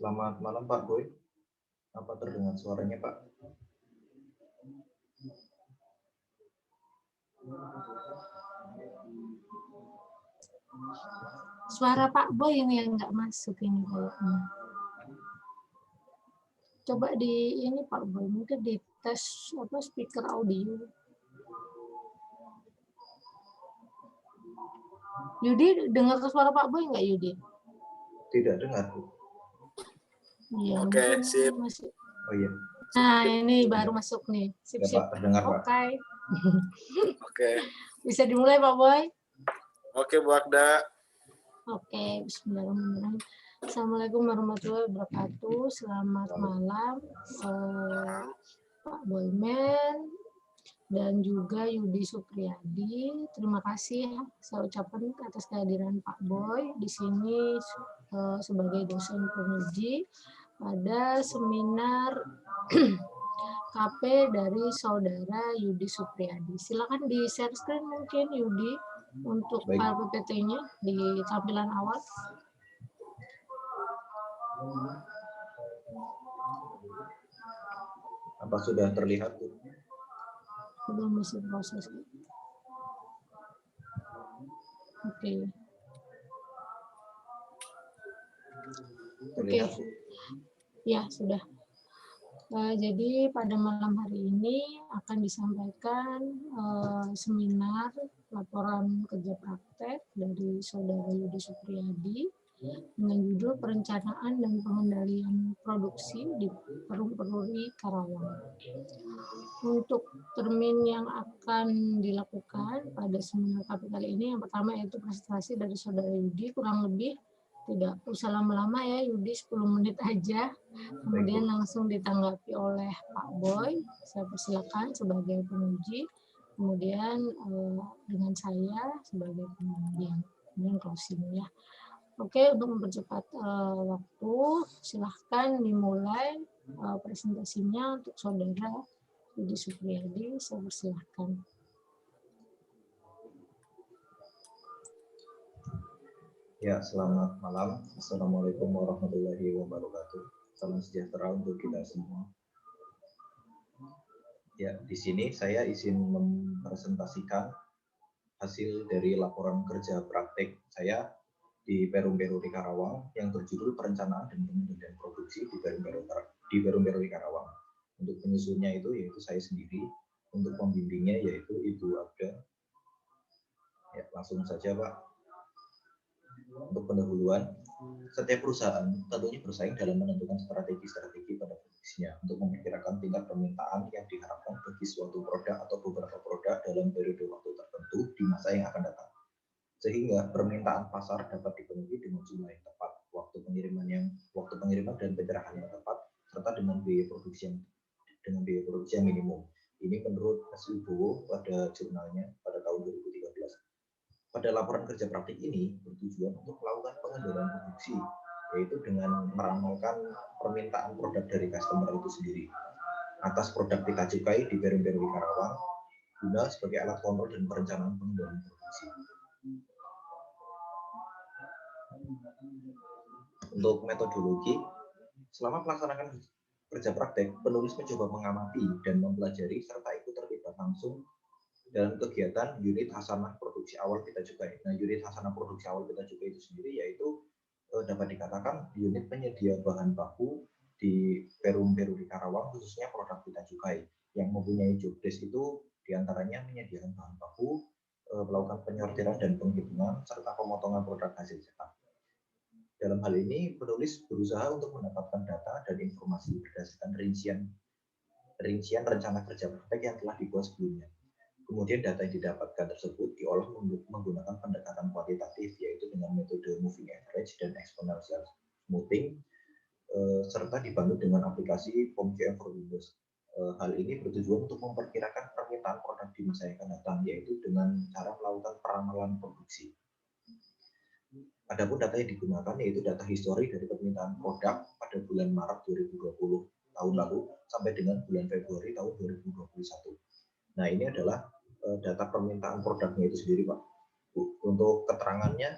Selamat malam Pak Boy. Apa terdengar suaranya Pak? Suara Pak Boy yang nggak masuk ini kayaknya. Coba di ini Pak Boy, mungkin di tes speaker audio. Yudi, dengar suara Pak Boy nggak Yudi? Tidak dengar Bu. Iya, Oke, sip. masih. Oh iya. Nah, ini baru masuk nih. Sip, Ya, sip. Pak, terdengar Pak. Oke. Bisa dimulai Pak Boy? Oke, Bu Akda. Oke, bismillahirrahmanirrahim. Assalamualaikum warahmatullahi wabarakatuh. Selamat malam Pak Boyman dan juga Yudi Supriyadi. Terima kasih saya ucapkan atas kehadiran Pak Boy di sini sebagai dosen penguji pada seminar KP dari saudara Yudi Supriyadi. Silakan di share screen mungkin Yudi untuk file PPT-nya di tampilan awal. Apa sudah terlihat Bu? Belum, masih proses. Oke. Terlihat Bu? Ya, sudah. Jadi pada malam hari ini akan disampaikan seminar laporan kerja praktek dari saudara Yudi Supriyadi dengan judul perencanaan dan pengendalian produksi di Perum Peruri Karawang. Untuk termin yang akan dilakukan pada seminar KP kali ini, yang pertama yaitu presentasi dari saudara Yudi, kurang lebih tidak usah lama-lama ya, Yudi 10 menit aja, kemudian langsung ditanggapi oleh Pak Boy. Saya persilakan sebagai penguji, kemudian dengan saya sebagai penguji, kemudian closing ya. Oke, untuk mempercepat waktu, silahkan dimulai presentasinya untuk saudara Yudi Supriyadi. Saya persilahkan. Ya, selamat malam. Assalamualaikum warahmatullahi wabarakatuh. Salam sejahtera untuk kita semua. Ya, di sini saya izin mempresentasikan hasil dari laporan kerja praktek saya di Perum Peruri Karawang yang berjudul perencanaan dan pengendalian produksi di Perum Peruri Karawang. Untuk penyusunnya itu yaitu saya sendiri, untuk pembimbingnya yaitu Ibu Abda. Ya, langsung saja Pak. Untuk pendahuluan, setiap perusahaan tentunya bersaing dalam menentukan strategi-strategi pada produksinya untuk memperkirakan tingkat permintaan yang diharapkan bagi suatu produk atau beberapa produk dalam periode waktu tertentu di masa yang akan datang. Sehingga permintaan pasar dapat dipenuhi dengan jumlah yang tepat, waktu pengiriman dan penyerahan yang tepat, serta dengan biaya produksi yang minimum. Ini menurut Mas Wibowo pada jurnalnya pada tahun 2013. Pada laporan kerja praktik ini bertujuan untuk melakukan pengendalian produksi, yaitu dengan meramalkan permintaan produk dari customer itu sendiri atas produk kita cukai di Perum Peruri Karawang guna sebagai alat kontrol dan perencanaan pengendalian produksi. Untuk metodologi, selama pelaksanaan kerja praktek, penulis mencoba mengamati dan mempelajari serta ikut terlibat langsung dalam kegiatan unit hasanah produksi awal kita cukai. Nah, unit hasanah produksi awal kita cukai itu sendiri yaitu dapat dikatakan unit penyedia bahan baku di Perum Peruri Karawang, khususnya produk kita cukai yang mempunyai job desk itu diantaranya menyediakan bahan baku, melakukan penyortiran dan penghitungan serta pemotongan produk hasil cetak. Dalam hal ini, penulis berusaha untuk mendapatkan data dan informasi berdasarkan rincian rencana kerja praktek yang telah dibuat sebelumnya. Kemudian data yang didapatkan tersebut diolah menggunakan pendekatan kuantitatif, yaitu dengan metode moving average dan exponential smoothing, serta dibantu dengan aplikasi POM-QM for Windows. Hal ini bertujuan untuk memperkirakan permintaan produk di masa yang akan datang, yaitu dengan cara melakukan peramalan produksi. Adapun data yang digunakan yaitu data histori dari permintaan produk pada bulan Maret 2020 tahun lalu sampai dengan bulan Februari tahun 2021. Nah, ini adalah data permintaan produknya itu sendiri, Pak. Untuk keterangannya,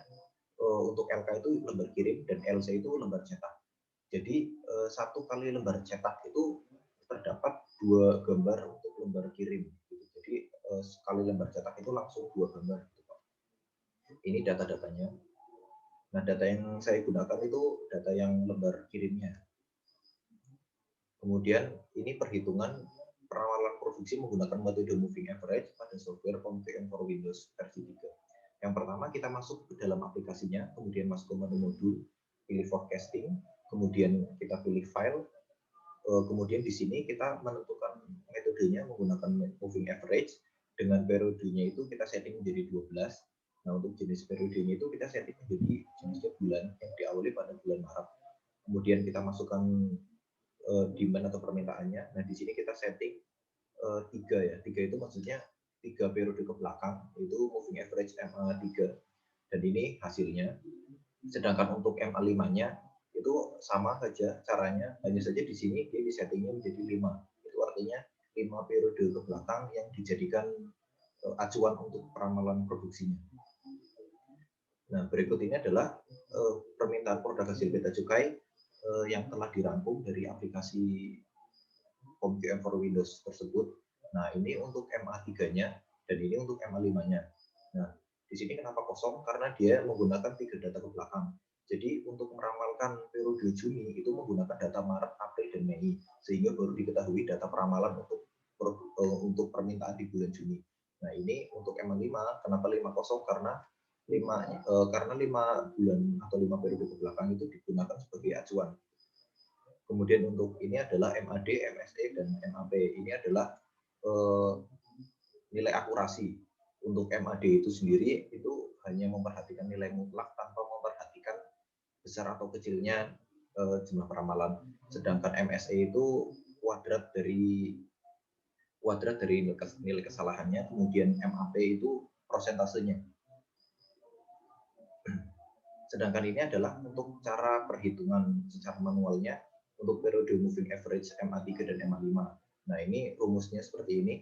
untuk LK itu lembar kirim dan LC itu lembar cetak. Jadi satu kali lembar cetak itu terdapat 2 gambar untuk lembar kirim. Gitu. Jadi sekali lembar cetak itu langsung 2 gambar. Gitu, Pak. Ini data-datanya. Nah, data yang saya gunakan itu data yang lembar kirimnya. Kemudian ini perhitungan perawalan produksi menggunakan metode moving average pada software POM-VM for Windows versi 3. Yang pertama kita masuk ke dalam aplikasinya, kemudian masuk ke menu modul, pilih forecasting, kemudian kita pilih file, kemudian di sini kita menentukan metodenya menggunakan moving average, dengan periodenya itu kita setting menjadi 12. Nah, untuk jenis periodenya itu kita setting menjadi jenisnya bulan yang diawali pada bulan Maret. Kemudian kita masukkan demand atau permintaannya. Nah, di sini kita setting 3 ya. 3 itu maksudnya 3 periode ke belakang, itu moving average MA3. Dan ini hasilnya. Sedangkan untuk MA5-nya itu sama saja caranya, hanya saja di sini dia disettingnya menjadi 5. Itu artinya 5 periode ke belakang yang dijadikan acuan untuk peramalan produksinya. Nah, berikut ini adalah permintaan produk hasil bea cukai yang telah dirangkum dari aplikasi POM-VM for Windows tersebut. Nah, ini untuk MA3-nya dan ini untuk MA5-nya. Nah, di sini kenapa kosong? Karena dia menggunakan 3 data ke belakang. Jadi untuk meramalkan periode Juni itu menggunakan data Maret, April, dan Mei, sehingga baru diketahui data peramalan untuk permintaan di bulan Juni. Nah, ini untuk MA5, kenapa 5 kosong? Karena 5 bulan atau 5 periode ke belakang itu digunakan sebagai acuan. Kemudian untuk ini adalah MAD, MSE, dan MAP. Ini adalah nilai akurasi. Untuk MAD itu sendiri itu hanya memperhatikan nilai mutlak tanpa memperhatikan besar atau kecilnya jumlah peramalan. Sedangkan MSE itu kuadrat dari nilai kesalahannya. Kemudian MAP itu persentasenya. Sedangkan ini adalah untuk cara perhitungan secara manualnya untuk periode moving average MA3 dan MA5. Nah, ini rumusnya seperti ini.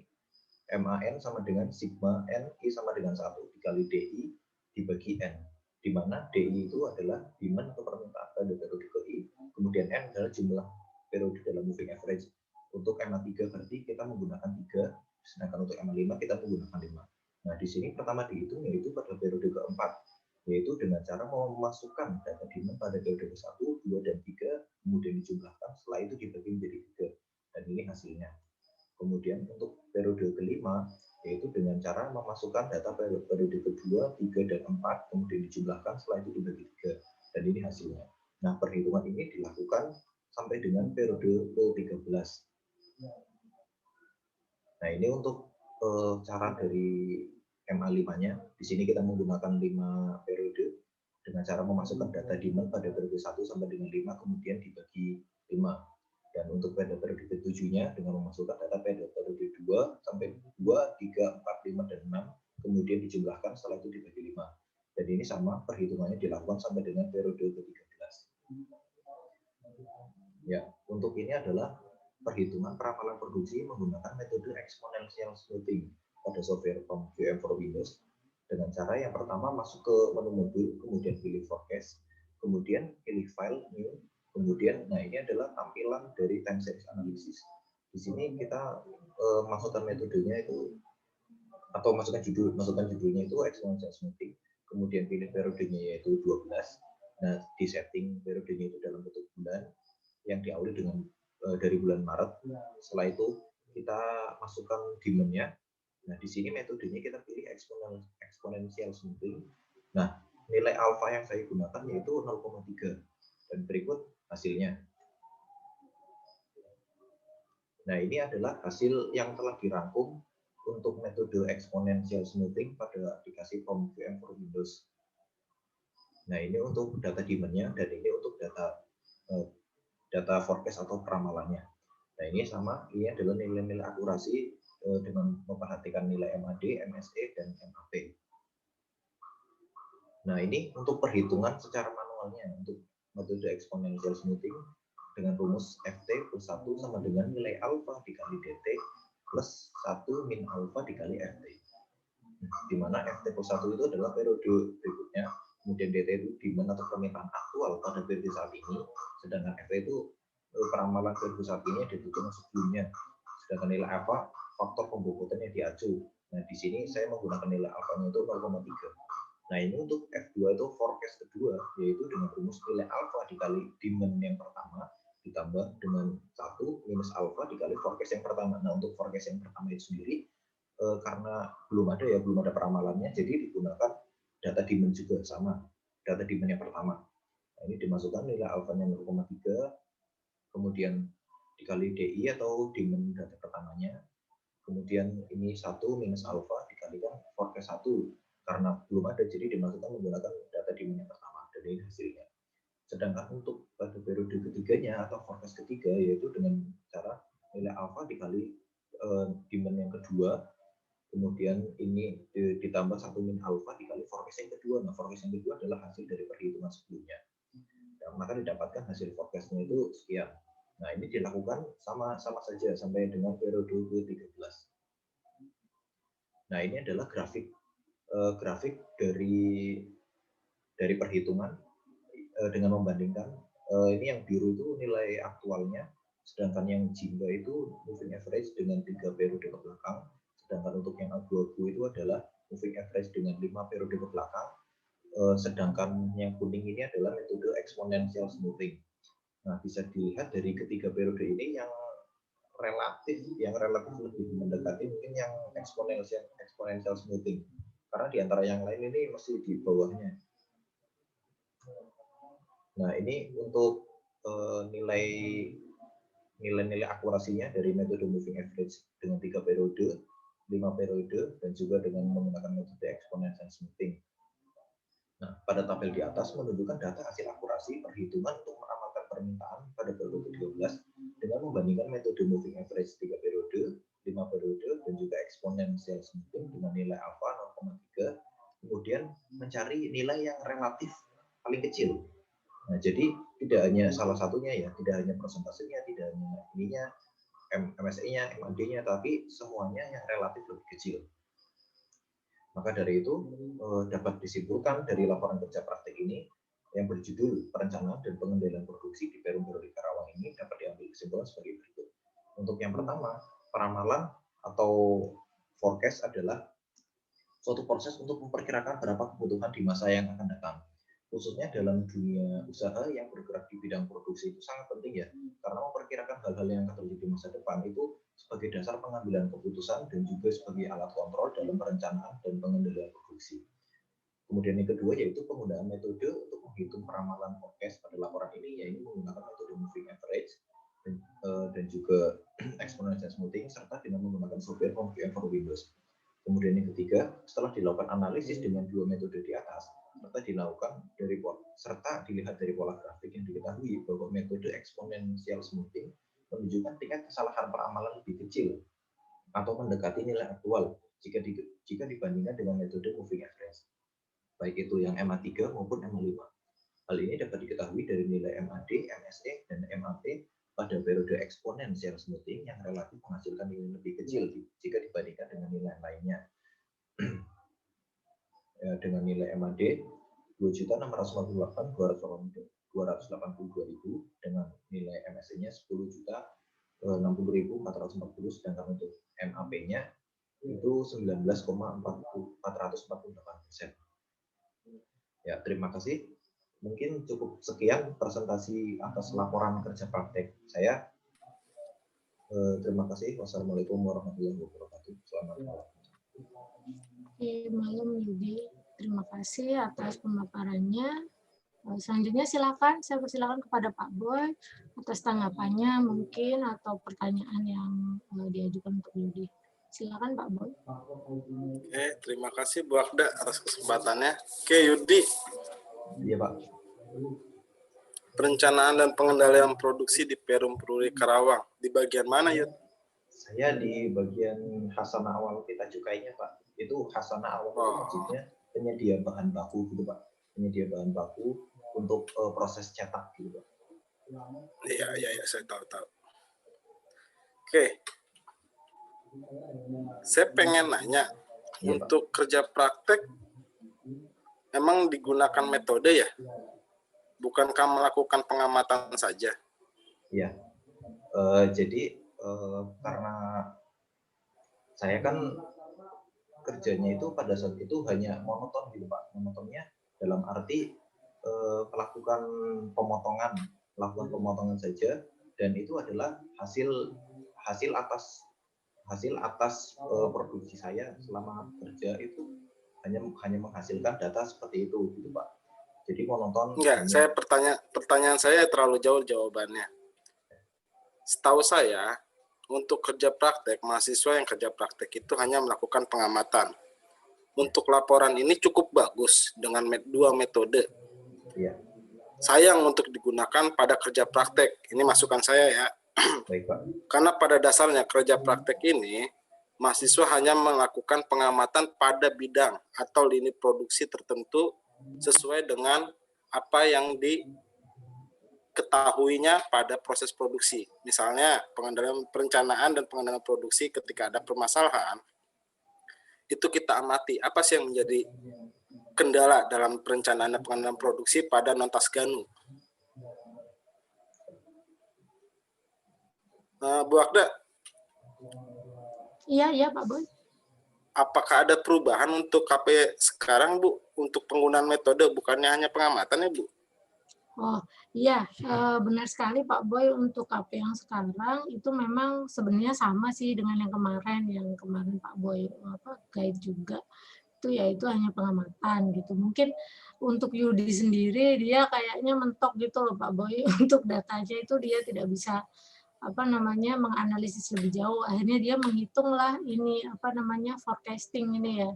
MAN sama dengan sigma N I sama dengan 1 dikali DI dibagi N. Di mana DI itu adalah demand atau permintaan pada periode ke I, kemudian N adalah jumlah periode dalam moving average. Untuk MA3 berarti kita menggunakan 3, sedangkan untuk MA5 kita menggunakan 5. Nah, di sini pertama dihitung yaitu pada periode keempat, yaitu dengan cara memasukkan data demand pada periode ke-1, 2, dan 3, kemudian dijumlahkan, setelah itu dibagi menjadi 3, dan ini hasilnya. Kemudian untuk periode kelima, yaitu dengan cara memasukkan data periode kedua, 3, dan 4, kemudian dijumlahkan, setelah itu dibagi 3, dan ini hasilnya. Nah, perhitungan ini dilakukan sampai dengan periode ke-13. Nah, ini untuk cara dari MA5-nya. Di sini kita menggunakan 5 periode dengan cara memasukkan data demand pada periode 1 sampai dengan 5, kemudian dibagi 5. Dan untuk pada periode ke-7-nya dengan memasukkan data pada periode 2 sampai 2, 3, 4, 5, dan 6, kemudian dijumlahkan, setelah itu dibagi 5. Dan ini sama, perhitungannya dilakukan sampai dengan periode ke-13. Ya, untuk ini adalah perhitungan perapalan produksi menggunakan metode exponential smoothing pada software POM-VM for Windows dengan cara yang pertama masuk ke menu modul, kemudian pilih forecast, kemudian pilih file new, kemudian nah ini adalah tampilan dari time series analysis. Di sini kita masukkan metodenya itu atau masukkan judulnya itu exponential smoothing, kemudian pilih periodenya yaitu 12. Nah, di setting periodenya itu dalam bentuk bulan yang diawali dengan dari bulan Maret. Setelah itu kita masukkan demand-nya. Nah, di sini metodenya kita pilih exponential smoothing. Nah, nilai alfa yang saya gunakan yaitu 0,3. Dan berikut hasilnya. Nah, ini adalah hasil yang telah dirangkum untuk metode exponential smoothing pada aplikasi POM-VM for Windows. Nah, ini untuk data demand-nya dan ini untuk data forecast atau peramalannya. Nah, ini sama, ini adalah nilai-nilai akurasi dengan memperhatikan nilai MAD, MSE, dan MAP. Nah, ini untuk perhitungan secara manualnya untuk metode exponential smoothing dengan rumus FT plus 1 sama dengan nilai alfa dikali DT plus 1 min alfa dikali FT. Di mana FT plus 1 itu adalah periode berikutnya, kemudian DT itu demand atau permintaan aktual pada periode saat ini, sedangkan FT itu peramalan periode saat ini dihitung sebelumnya, sedangkan nilai alfa faktor pembobotan yang diacu. Nah, di sini saya menggunakan nilai alfanya itu 0,3. Nah, ini untuk F2 itu forecast kedua, yaitu dengan rumus nilai alfa dikali demand yang pertama ditambah dengan 1 minus alfa dikali forecast yang pertama. Nah, untuk forecast yang pertama itu sendiri karena belum ada peramalannya, jadi digunakan data demand juga sama, data demand yang pertama. Nah, ini dimasukkan nilai alfanya 0,3, kemudian dikali DI atau demand data pertamanya, kemudian ini 1 minus alfa dikalikan forecast 1, karena belum ada, jadi dimasukkan menggunakan data demand yang pertama, dan ini hasilnya. Sedangkan untuk pada periode ketiganya atau forecast ketiga, yaitu dengan cara nilai alfa dikali demand yang kedua, kemudian ini ditambah 1 min alfa dikali forecast yang kedua. Nah, forecast yang kedua adalah hasil dari perhitungan sebelumnya. Nah, maka didapatkan hasil forecastnya itu sekian. Nah, ini dilakukan sama saja sampai dengan periode ke-13. Nah, ini adalah grafik dari perhitungan dengan membandingkan ini yang biru itu nilai aktualnya, sedangkan yang jingga itu moving average dengan 3 periode ke belakang, sedangkan untuk yang abu-abu itu adalah moving average dengan 5 periode ke belakang, sedangkan yang kuning ini adalah metode exponential smoothing. Nah, bisa dilihat dari ketiga periode ini yang relatif lebih mendekati mungkin yang exponential smoothing, karena di antara yang lain ini masih di bawahnya. Nah, ini untuk nilai-nilai akurasinya dari metode moving average dengan 3 periode, 5 periode, dan juga dengan menggunakan metode exponential smoothing. Nah, pada tabel di atas menunjukkan data hasil akurasi perhitungan untuk meramalkan permintaan pada periode ke-13 dengan membandingkan metode moving average 3 periode, 5 periode, dan juga exponential smoothing dengan nilai alfa 0,3, kemudian mencari nilai yang relatif paling kecil. Nah, jadi tidak hanya salah satunya ya, tidak hanya persentasenya, tidak hanya ininya, MSE-nya, MAD-nya, tapi semuanya yang relatif lebih kecil. Maka dari itu dapat disimpulkan dari laporan kerja praktik ini yang berjudul Perencanaan dan Pengendalian Produksi di Perum Priori Karawang ini dapat diambil kesimpulan sebagai berikut. Untuk yang pertama, peramalan atau forecast adalah suatu proses untuk memperkirakan berapa kebutuhan di masa yang akan datang. Khususnya dalam dunia usaha yang bergerak di bidang produksi itu sangat penting ya, karena memperkirakan hal-hal yang akan terjadi di masa depan itu sebagai dasar pengambilan keputusan dan juga sebagai alat kontrol dalam perencanaan dan pengendalian produksi. Kemudian yang kedua yaitu penggunaan metode untuk menghitung peramalan forecast pada laporan ini, yaitu menggunakan metode moving average dan juga exponential smoothing serta dengan menggunakan software Confluent for Windows. Kemudian yang ketiga, setelah dilakukan analisis dengan dua metode di atas, serta dilihat dari pola grafik yang diketahui bahwa metode exponential smoothing menunjukkan tingkat kesalahan peramalan lebih kecil atau mendekati nilai aktual jika dibandingkan dengan metode moving average, baik itu yang MA3 maupun MA5. Hal ini dapat diketahui dari nilai MAD, MSE, dan MAP pada periode exponential smoothing yang relatif menghasilkan nilai lebih kecil jika dibandingkan dengan nilai lainnya. Dengan nilai MAD 2.658.282.000 dengan nilai MSE-nya 10.060.440, sedangkan untuk MAP-nya itu 19,448%. Ya, terima kasih. Mungkin cukup sekian presentasi atas laporan kerja praktek saya. Terima kasih. Wassalamualaikum warahmatullahi wabarakatuh. Selamat malam. Malam Yudi, terima kasih atas pemaparannya. Selanjutnya silakan, saya persilakan kepada Pak Boy atas tanggapannya mungkin atau pertanyaan yang diajukan untuk Yudi. Silakan Pak Boy. Oke, terima kasih Bu Akda atas kesempatannya. Oke, Yudi. Iya Pak. Perencanaan dan pengendalian produksi di Perum Priori Karawang. Di bagian mana, Yud? Saya di bagian hasanah awal pita cukainya Pak. Itu hasanah awal itu maksudnya penyedia bahan baku gitu Pak. Penyedia bahan baku untuk proses cetak gitu Pak. Iya, saya tahu. Oke. Saya pengen nanya, untuk kerja praktek emang digunakan metode ya? Bukankah melakukan pengamatan saja? Iya. Jadi karena saya kan kerjanya itu pada saat itu hanya monoton gitu Pak. Monotonnya dalam arti melakukan pemotongan saja, dan itu adalah hasil atas produksi saya selama kerja itu hanya menghasilkan data seperti itu gitu Pak. Jadi monoton. Enggak, saya pertanyaan saya terlalu jauh jawabannya. Setahu saya, untuk kerja praktek, mahasiswa yang kerja praktek itu hanya melakukan pengamatan. Untuk laporan ini cukup bagus dengan dua metode. Iya. Sayang untuk digunakan pada kerja praktek. Ini masukan saya ya. Baik Pak. Karena pada dasarnya kerja praktek ini, mahasiswa hanya melakukan pengamatan pada bidang atau lini produksi tertentu sesuai dengan apa yang diketahuinya pada proses produksi. Misalnya pengendalian perencanaan dan pengendalian produksi ketika ada permasalahan, itu kita amati apa sih yang menjadi kendala dalam perencanaan dan pengendalian produksi pada Nontas Ganu. Bu Agda. Iya Pak Boy. Apakah ada perubahan untuk KP sekarang, Bu, untuk penggunaan metode bukannya hanya pengamatan ya, Bu? Oh iya, benar sekali Pak Boy, untuk KP yang sekarang itu memang sebenarnya sama sih dengan yang kemarin Pak Boy guide juga. Itu yaitu hanya pengamatan gitu. Mungkin untuk Yudi sendiri dia kayaknya mentok gitu loh Pak Boy, untuk datanya itu dia tidak bisa menganalisis lebih jauh. Akhirnya dia menghitung lah ini forecasting ini ya.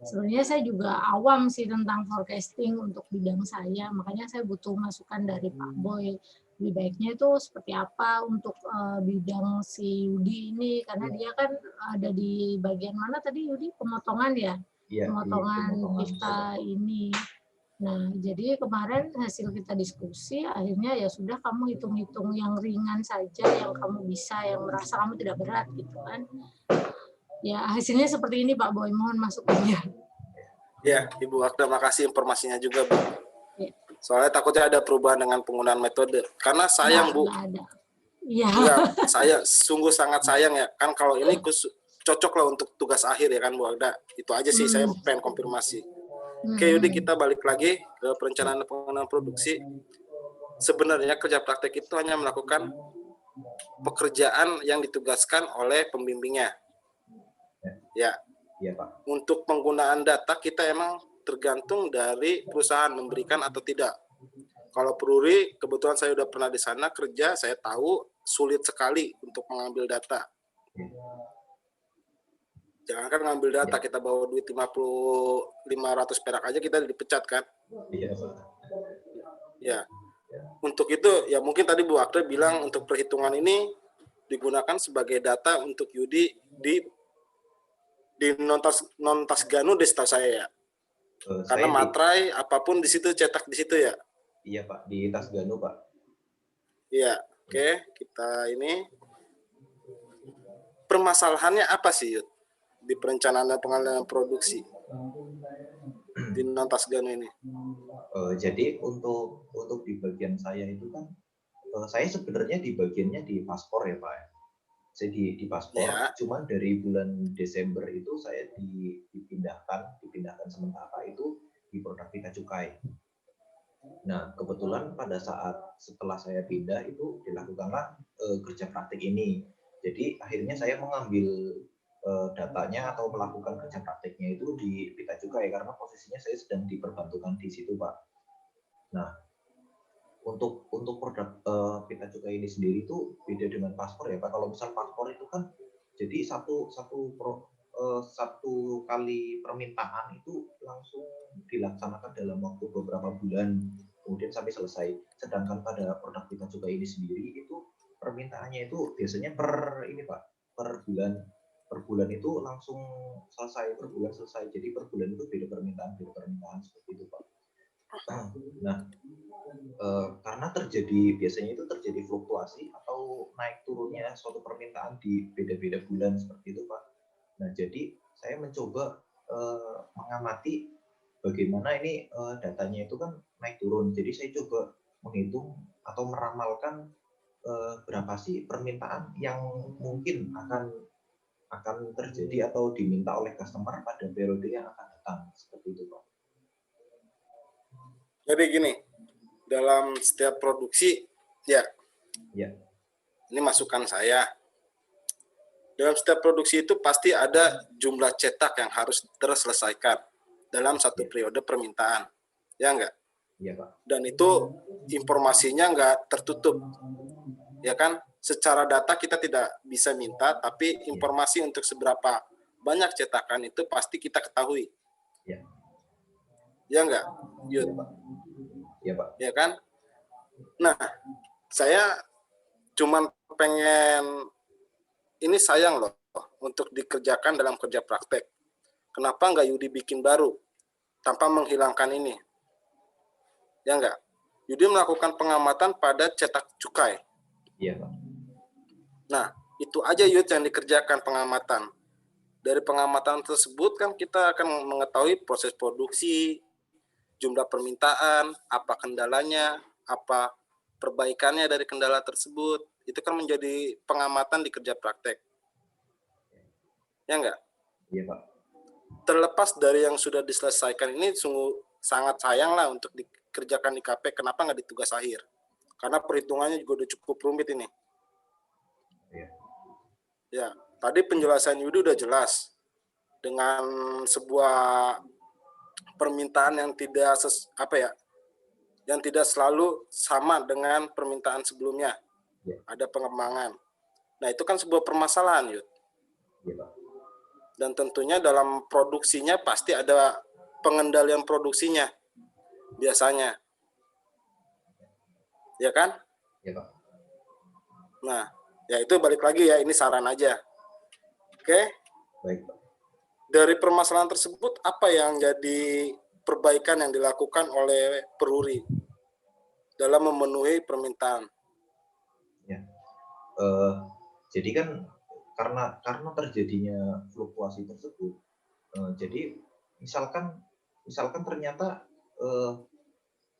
Sebenarnya saya juga awam sih tentang forecasting untuk bidang saya, makanya saya butuh masukan dari Pak Boy. Lebih baiknya itu seperti apa untuk bidang si Yudi ini, karena dia kan ada di bagian mana tadi Yudi? Pemotongan ya? Iya, pemotongan kita ini. Nah, jadi kemarin hasil kita diskusi, akhirnya ya sudah kamu hitung-hitung yang ringan saja, yang kamu bisa, yang merasa kamu tidak berat gitu kan. Ya, hasilnya seperti ini Pak Boy, mohon masukannya. Ya, Ibu Agda, makasih informasinya juga, Bu. Ya. Soalnya takutnya ada perubahan dengan penggunaan metode. Karena sayang, Bu. Nggak ada. Iya. Enggak, saya sungguh sangat sayang ya. Kan kalau ini cocok lah untuk tugas akhir ya kan, Bu Agda. Itu aja sih, saya pengen konfirmasi. Oke, Yudi, kita balik lagi ke perencanaan dan pengenalan produksi. Sebenarnya kerja praktek itu hanya melakukan pekerjaan yang ditugaskan oleh pembimbingnya. Ya. Iya, Pak. Untuk penggunaan data kita emang tergantung dari perusahaan memberikan atau tidak. Kalau Peruri, kebetulan saya udah pernah di sana kerja, saya tahu sulit sekali untuk mengambil data. Jangankan ngambil data, kita bawa duit 500 perak aja kita dipecat kan? Iya, Pak. Ya. Untuk itu, ya mungkin tadi Bu Agda bilang untuk perhitungan ini digunakan sebagai data untuk Yudi di Nontas Ganu deh setahu saya ya. Karena materai apapun di situ cetak di situ ya. Iya Pak, di Tas Ganu Pak. Iya, oke, kita ini permasalahannya apa sih Yud di perencanaan dan pengelolaan produksi di Nontas Ganu ini? Jadi untuk di bagian saya itu kan saya sebenarnya di bagiannya di paspor ya Pak. Saya di paspor, ya. Cuman dari bulan Desember itu saya dipindahkan sementara itu di produk Bea Cukai. Nah, kebetulan pada saat setelah saya pindah itu dilakukanlah kerja praktik ini. Jadi akhirnya saya mengambil datanya atau melakukan kerja praktiknya itu di Bea Cukai karena posisinya saya sedang diperbantukan di situ, Pak. Nah, untuk produk Bea Cukai ini sendiri itu beda dengan paspor ya Pak. Kalau misal paspor itu kan jadi satu kali permintaan itu langsung dilaksanakan dalam waktu beberapa bulan kemudian sampai selesai. Sedangkan pada produk Bea Cukai ini sendiri itu permintaannya itu biasanya per bulan itu langsung selesai, per bulan selesai. Jadi per bulan itu beda permintaan seperti itu Pak. Nah, karena biasanya itu terjadi fluktuasi atau naik turunnya suatu permintaan di beda-beda bulan seperti itu Pak. Nah, jadi saya mencoba mengamati bagaimana ini datanya itu kan naik turun. Jadi saya coba menghitung atau meramalkan berapa sih permintaan yang mungkin akan terjadi atau diminta oleh customer pada periode yang akan datang, seperti itu Pak. Jadi gini, dalam setiap produksi, ya, ini masukan saya. Dalam setiap produksi itu pasti ada jumlah cetak yang harus terselesaikan dalam satu periode permintaan, ya enggak? Iya Pak. Dan itu informasinya enggak tertutup, ya kan? Secara data kita tidak bisa minta, tapi informasi untuk seberapa banyak cetakan itu pasti kita ketahui. Iya. Ya enggak? Iya Pak. Iya Pak. Ya kan? Nah, saya cuman pengen, ini sayang loh untuk dikerjakan dalam kerja praktek. Kenapa enggak Yudi bikin baru tanpa menghilangkan ini? Ya enggak? Yudi melakukan pengamatan pada cetak cukai. Iya Pak. Nah, itu aja Yud yang dikerjakan pengamatan. Dari pengamatan tersebut kan kita akan mengetahui proses produksi, jumlah permintaan, apa kendalanya, apa perbaikannya dari kendala tersebut. Itu kan menjadi pengamatan di kerja praktek. Ya enggak? Iya Pak. Terlepas dari yang sudah diselesaikan ini, sungguh sangat sayang lah untuk dikerjakan di KP. Kenapa nggak di tugas akhir? Karena perhitungannya juga udah cukup rumit ini. Ya, tadi penjelasan Yudi udah jelas. Dengan sebuah permintaan yang tidak yang tidak selalu sama dengan permintaan sebelumnya. Ada pengembangan. Nah, itu kan sebuah permasalahan, Yud. Dan tentunya dalam produksinya pasti ada pengendalian produksinya biasanya. Ya kan? Iya Pak. Nah, ya itu balik lagi ya, ini saran aja. Oke? Baik Pak. Dari permasalahan tersebut, apa yang jadi perbaikan yang dilakukan oleh Peruri dalam memenuhi permintaan? Ya. Jadi kan karena terjadinya fluktuasi tersebut, jadi misalkan ternyata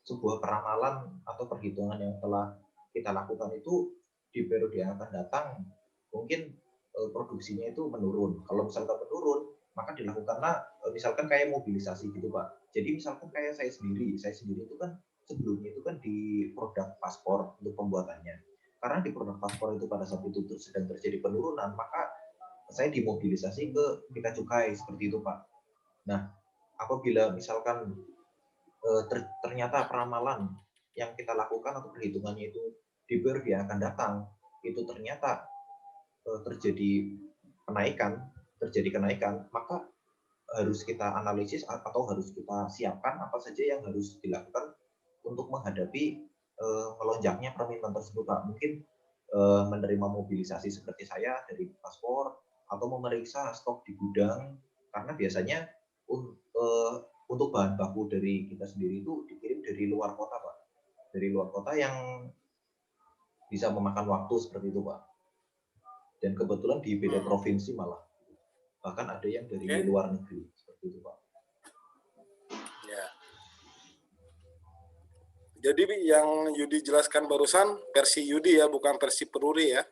sebuah peramalan atau perhitungan yang telah kita lakukan itu di periode yang akan datang mungkin produksinya itu menurun. Kalau misalkan menurun, maka dilakukanlah misalkan kayak mobilisasi gitu Pak. Jadi misalkan kayak saya sendiri itu kan sebelumnya itu kan di produk paspor untuk pembuatannya. Karena di produk paspor itu pada saat itu sedang terjadi penurunan, maka saya dimobilisasi ke bea cukai seperti itu Pak. Nah, apabila misalkan ternyata peramalan yang kita lakukan atau perhitungannya itu di periode yang akan datang itu ternyata terjadi kenaikan, maka harus kita analisis atau harus kita siapkan apa saja yang harus dilakukan untuk menghadapi melonjaknya permintaan tersebut Pak. Mungkin menerima mobilisasi seperti saya dari paspor atau memeriksa stok di gudang, karena biasanya untuk bahan baku dari kita sendiri itu dikirim dari luar kota Pak, dari luar kota yang bisa memakan waktu seperti itu Pak. Dan kebetulan di beda provinsi malah, bahkan ada yang dari luar negeri seperti itu Pak. Ya. Jadi yang Yudi jelaskan barusan versi Yudi ya, bukan versi Peruri ya.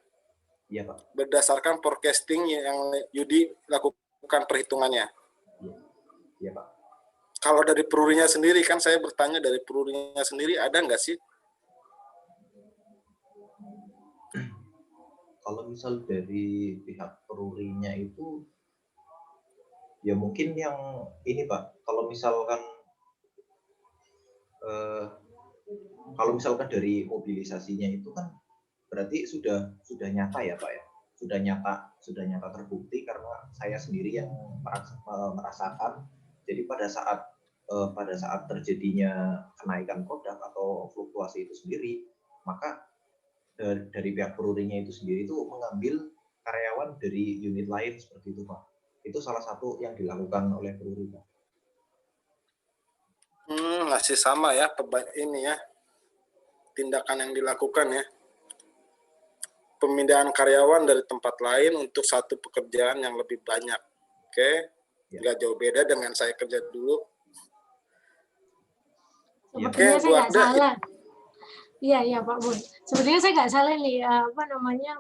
Iya Pak. Berdasarkan forecasting yang Yudi lakukan perhitungannya. Iya Pak. Kalau dari Perurinya sendiri, kan saya bertanya dari Perurinya sendiri, ada nggak sih? Kalau misal dari pihak Perurinya itu, ya mungkin yang ini Pak, kalau misalkan dari mobilisasinya itu kan berarti sudah nyata ya Pak ya, sudah nyata terbukti karena saya sendiri yang merasakan. Jadi pada saat terjadinya kenaikan produk atau fluktuasi itu sendiri, maka dari pihak Perurinya itu sendiri itu mengambil karyawan dari unit lain seperti itu Pak. Itu salah satu yang dilakukan oleh Peruri Pak. Masih sama ya ini ya, tindakan yang dilakukan ya, pemindahan karyawan dari tempat lain untuk satu pekerjaan yang lebih banyak. Oke, nggak jauh beda dengan saya kerja dulu. Sepertinya Oke, saya Bu nggak Agda. salah. Iya Pak Boy. Sepertinya saya nggak salah nih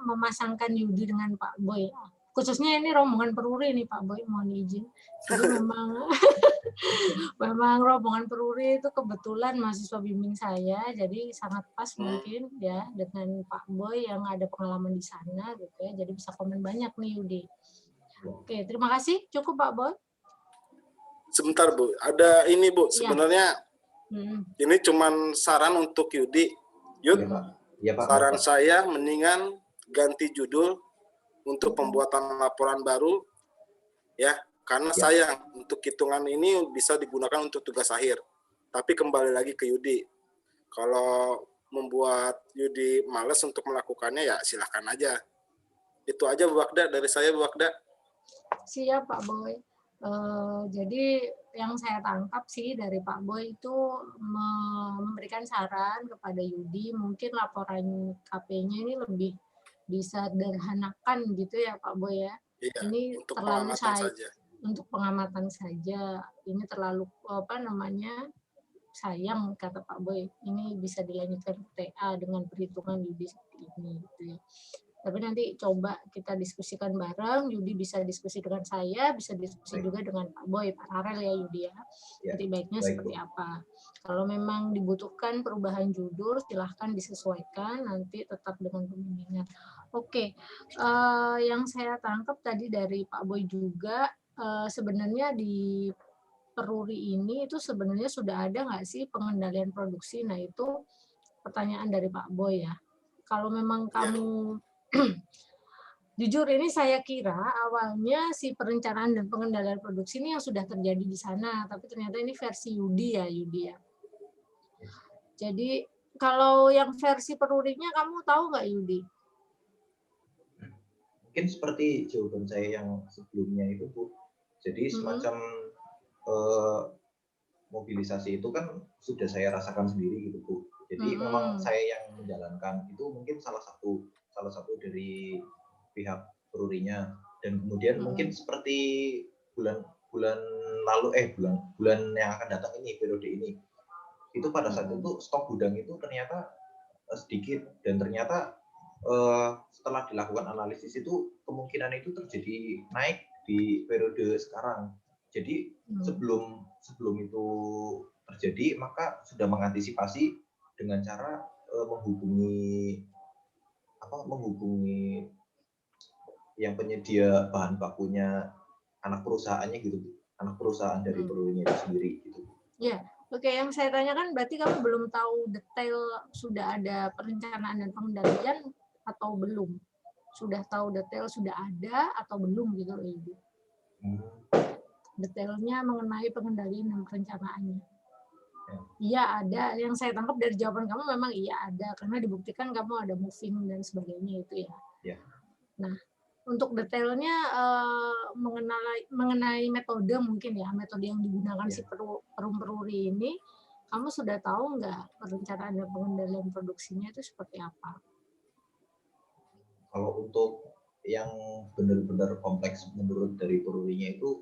memasangkan Yudi dengan Pak Boy. Khususnya ini rombongan Peruri nih Pak Boy, mohon izin. Jadi memang memang rombongan Peruri itu kebetulan mahasiswa bimbing saya, jadi sangat pas mungkin ya dengan Pak Boy yang ada pengalaman di sana gitu ya. Jadi bisa komen banyak nih Yudi. Oke, terima kasih. Cukup Pak Boy. Sebentar Bu, ada ini Bu, Iya. sebenarnya ini cuman saran untuk Yudi. Yud, Iya, Pak. saran saya mendingan ganti judul untuk pembuatan laporan baru ya, karena sayang untuk hitungan ini bisa digunakan untuk tugas akhir. Tapi kembali lagi ke Yudi. Kalau membuat Yudi malas untuk melakukannya ya silahkan aja. Itu aja Bu Agda dari saya, Bu Agda. Siap Pak Boy. Jadi yang saya tangkap sih dari Pak Boy itu memberikan saran kepada Yudi, mungkin laporan KP-nya ini lebih disederhanakan gitu ya Pak Boy ya. Iya, Ini untuk terlalu pengamatan saja. Untuk pengamatan saja. Ini terlalu sayang kata Pak Boy. Ini bisa dilanjutkan ke TA dengan perhitungan Yudi seperti ini gitu ya. Tapi nanti coba kita diskusikan bareng, Yudi bisa diskusi dengan saya, bisa diskusi juga dengan Pak Boy, paralel ya Yudi ya. Nanti baiknya seperti apa. Kalau memang dibutuhkan perubahan judul, silahkan disesuaikan, nanti tetap dengan pembimbingan. Oke, yang saya tangkap tadi dari Pak Boy juga, sebenarnya di Peruri ini itu sebenarnya sudah ada nggak sih pengendalian produksi? Nah itu pertanyaan dari Pak Boy ya. Kalau memang kamu jujur ini saya kira awalnya si perencanaan dan pengendalian produksi ini yang sudah terjadi di sana, tapi ternyata ini versi Yudi ya. Jadi kalau yang versi Perurinya kamu tahu nggak Yudi? Mungkin seperti jawaban saya yang sebelumnya itu Bu. Jadi semacam mobilisasi itu kan sudah saya rasakan sendiri gitu Bu. Jadi memang saya yang menjalankan itu mungkin salah satu dari pihak Perurinya, dan kemudian mungkin seperti bulan lalu bulan yang akan datang ini, periode ini itu pada saat itu stok gudang itu ternyata sedikit, dan ternyata setelah dilakukan analisis itu kemungkinan itu terjadi naik di periode sekarang. Jadi sebelum itu terjadi maka sudah mengantisipasi dengan cara menghubungi yang penyedia bahan bakunya, anak perusahaannya gitu, anak perusahaan dari Perurinya itu sendiri gitu. Ya, oke. Yang saya tanyakan berarti kamu belum tahu detail sudah ada perencanaan dan pengendalian atau belum? Sudah tahu detail sudah ada atau belum gitu loh Ibu? Detailnya mengenai pengendalian dan perencanaannya. Iya ada. Yang saya tangkap dari jawaban kamu memang iya ada, karena dibuktikan kamu ada moving dan sebagainya itu ya. Ya. Nah, untuk detailnya mengenai metode mungkin ya, metode yang digunakan si Peruri ini, kamu sudah tahu nggak perencanaan dan pengendalian produksinya itu seperti apa? Kalau untuk yang benar-benar kompleks menurut dari Perurinya itu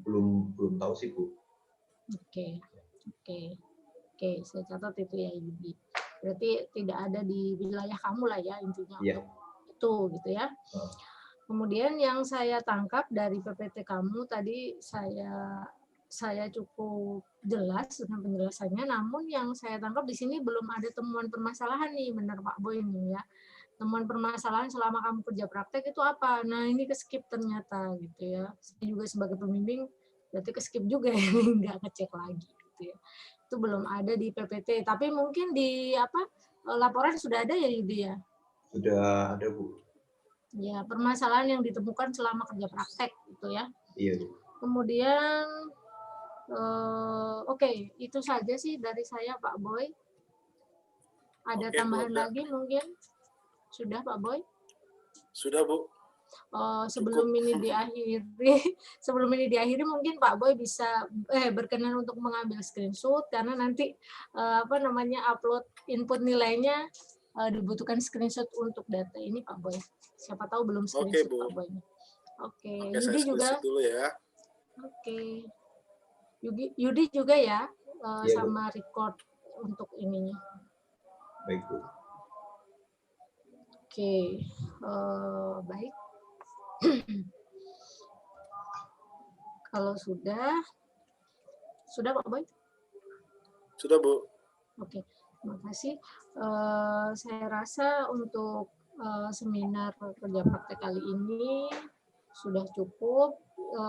belum tahu sih Bu. Oke, saya catat itu ya Yudi. Berarti tidak ada di wilayah kamu lah ya intinya. Itu gitu ya. Kemudian yang saya tangkap dari PPT kamu tadi saya cukup jelas dengan penjelasannya, namun yang saya tangkap di sini belum ada temuan permasalahan nih, benar Pak Boy ini ya. Temuan permasalahan selama kamu kerja praktek itu apa? Nah ini ke-skip ternyata gitu ya. Saya juga sebagai pembimbing berarti ke-skip juga ya, nggak ngecek lagi gitu ya. Itu belum ada di PPT, tapi mungkin di laporan sudah ada ya Yudi ya? Sudah ada Bu. Ya, permasalahan yang ditemukan selama kerja praktek gitu ya. Iya Bu. Kemudian oke, itu saja sih dari saya Pak Boy. Ada tambahan lagi mungkin? Sudah Pak Boy? Sudah Bu. Sebelum ini diakhiri mungkin Pak Boy bisa berkenan untuk mengambil screenshot, karena nanti upload input nilainya dibutuhkan screenshot untuk data ini Pak Boy. Siapa tahu belum screenshot Pak Boy. Oke, Yudi juga. Dulu ya. Oke. Yudi juga ya. Iya, Bu. sama record untuk ininya. Baik, Bu. Oke, baik. Kalau sudah Pak Boy? Sudah, Bu. Oke, terima kasih. Saya rasa untuk seminar kerja praktek kali ini sudah cukup.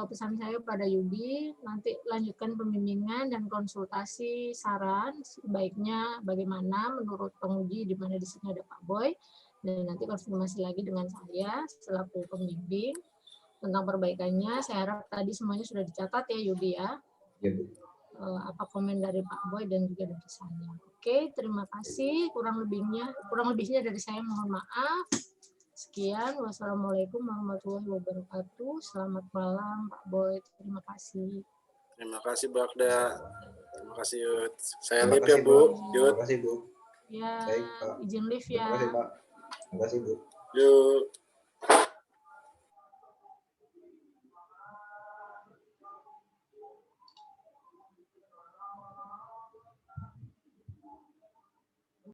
Pesan saya pada Yudi, nanti lanjutkan pembimbingan dan konsultasi saran sebaiknya bagaimana menurut penguji, di mana di sini ada Pak Boy, dan nanti konfirmasi lagi dengan saya selaku pembimbing tentang perbaikannya. Saya harap tadi semuanya sudah dicatat ya Yudi ya. Iya, Bu. Apa komen dari Pak Boy dan juga dari saya. Oke, terima kasih. Kurang lebihnya dari saya mohon maaf. Sekian, wassalamualaikum warahmatullahi wabarakatuh. Selamat malam Pak Boy. Terima kasih. Terima kasih, Bu Agda. Terima kasih, Yud. Saya Terima live ya, kasih, Bu. Pak. Yud. Terima kasih, Bu. Ya, Baik, Pak. izin live Terima ya. kasih, Pak. Terima kasih, Bu. Yuk.